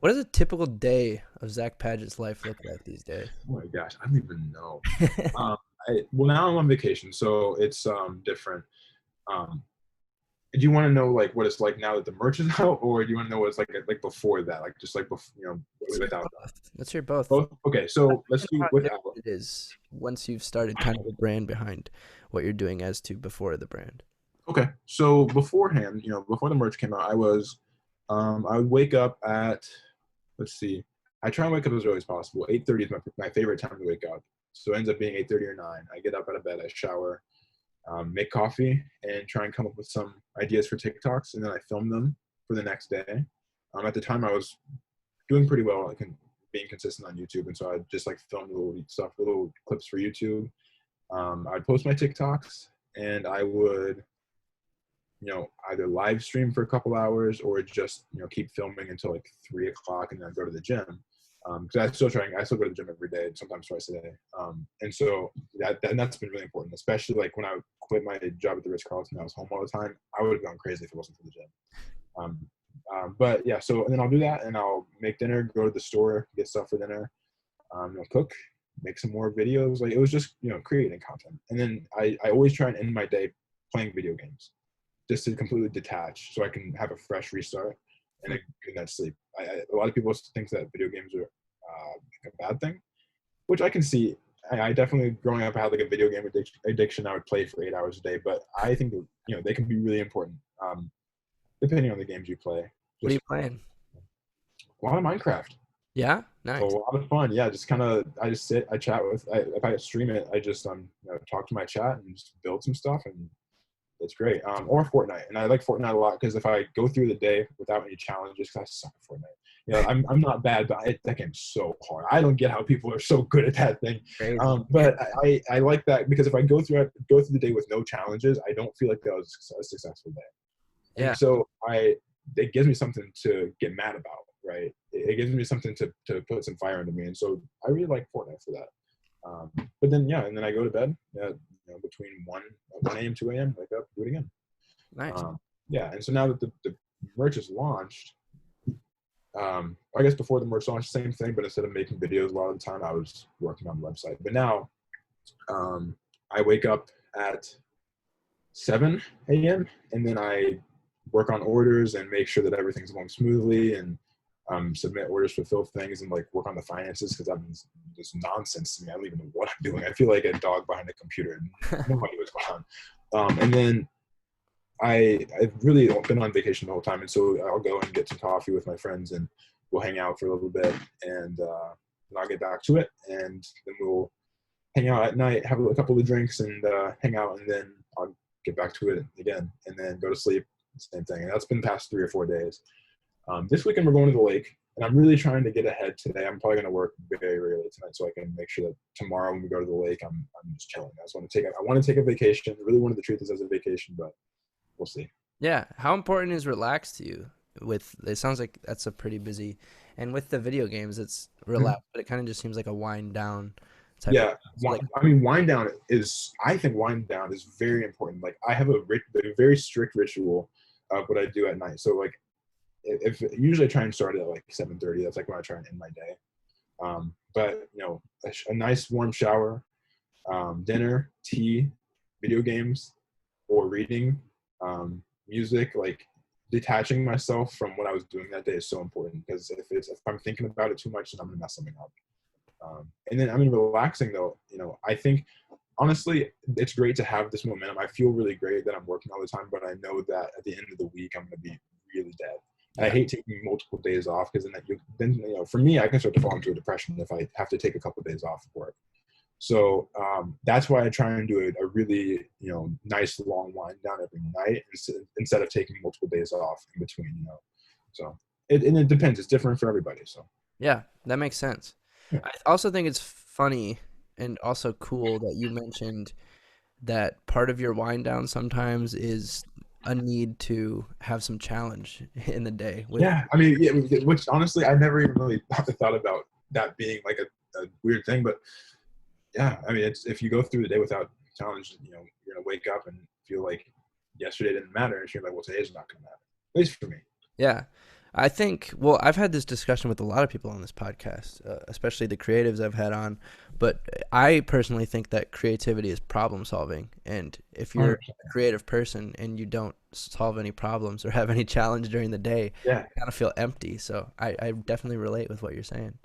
What does a typical day of Zach Paget's life look like these days? Oh my gosh, I don't even know. Um, well, now I'm on vacation, so it's different. Um, do you want to know like what it's like now that the merch is out, or do you want to know what it's like before that, like just like before, Let's hear without both. Let's hear both. both? Okay, so let's And do how without. different it is once you've started kind of a brand behind what you're doing as to before the brand. Okay, so beforehand, before the merch came out, I would wake up at, let's see, I try and wake up as early as possible. 8:30 is my favorite time to wake up. So it ends up being 8:30 or 9. I get up out of bed, I shower, make coffee, and try and come up with some ideas for TikToks, and then I film them for the next day. At the time, I was doing pretty well, like being consistent on YouTube, and so I just like film little clips for YouTube. I'd post my TikToks, and I would either live stream for a couple hours or just keep filming until like 3 o'clock, and then I'd go to the gym. Because I still go to the gym every day, sometimes twice a day. And so that's been really important, especially like when I quit my job at the Ritz Carlton. I was home all the time. I would have gone crazy if it wasn't for the gym. Um, but yeah, so and then I'll do that, and I'll make dinner, go to the store, get stuff for dinner, cook, make some more videos. Like it was just creating content, and then I always try and end my day playing video games, just to completely detach, so I can have a fresh restart and a good night's sleep. A lot of people think that video games are like a bad thing, which I can see. I definitely, growing up, I had like a video game addiction. I would play for 8 hours a day, but I think that, they can be really important, depending on the games you play. What are you Just playing? a lot of Minecraft. Yeah, A nice. lot of fun. Yeah, just kind of, I just sit, I chat with, if I stream it, I just talk to my chat and just build some stuff, and it's great. Or Fortnite, and I like Fortnite a lot because if I go through the day without any challenges, because I suck at Fortnite. I'm not bad, but that game's so hard. I don't get how people are so good at that thing. Crazy. But I like that because if I go through the day with no challenges, I don't feel like that was a successful day. Yeah. And so it gives me something to get mad about, right? It gives me something to put some fire into me, and so I really like Fortnite for that. But then and then I go to bed. Between 1 a.m. 2 a.m. Wake up, do it again. Nice. Yeah, and so now that the merch is launched, I guess before the merch launched, same thing, but instead of making videos a lot of the time, I was working on the website. But now, I wake up at 7 a.m. and then I work on orders and make sure that everything's going smoothly, and submit orders, fulfill things, and like work on the finances, because that means just nonsense to me. I don't even know what I'm doing. I feel like a dog behind a computer. No idea what's going on. And then I've really been on vacation the whole time, and so I'll go and get some coffee with my friends, and we'll hang out for a little bit, and then I'll get back to it, and then we'll hang out at night, have a couple of drinks, and hang out, and then I'll get back to it again, and then go to sleep. Same thing, and that's been the past 3 or 4 days. This weekend we're going to the lake, and I'm really trying to get ahead today. I'm probably going to work very, very late tonight, so I can make sure that tomorrow when we go to the lake, I'm just chilling. I want to take a vacation. I really wanted to treat this as a vacation, but we'll see. Yeah. How important is relax to you? With it sounds like that's a pretty busy, and with the video games, it's Mhm. relaxed, but it kind of just seems like a wind down type of. Yeah, So like, I mean, wind down is. I think wind down is very important. Like I have a very strict ritual of what I do at night. So like, if usually I try and start at like 7:30. That's like when I try and end my day. But a nice warm shower, dinner, tea, video games, or reading, music, like detaching myself from what I was doing that day is so important, because if I'm thinking about it too much, then I'm gonna mess something up. And then I mean, relaxing though, I think honestly, it's great to have this momentum. I feel really great that I'm working all the time, but I know that at the end of the week, I'm gonna be really dead. I yeah, hate taking multiple days off, because for me, I can start to fall into a depression if I have to take a couple of days off of work. So that's why I try and do a really nice long wind down every night, instead of taking multiple dads off in between. So it depends. It's different for everybody. So yeah, that makes sense. yeah, I also think it's funny and also cool that you mentioned that part of your wind down sometimes is a need to have some challenge in the day with. yeah. I mean, yeah, which honestly, I never even really thought about that being like a weird thing, but yeah, I mean, it's if you go through the day without challenge, you're gonna wake up and feel like yesterday didn't matter, and you're like, well, today's not gonna matter. At least for me. Yeah. I think, well, I've had this discussion with a lot of people on this podcast, especially the creatives I've had on. But I personally think that creativity is problem solving. And if you're a 100%. creative person and you don't solve any problems or have any challenge during the day, Yeah. you kind of feel empty. So I definitely relate with what you're saying.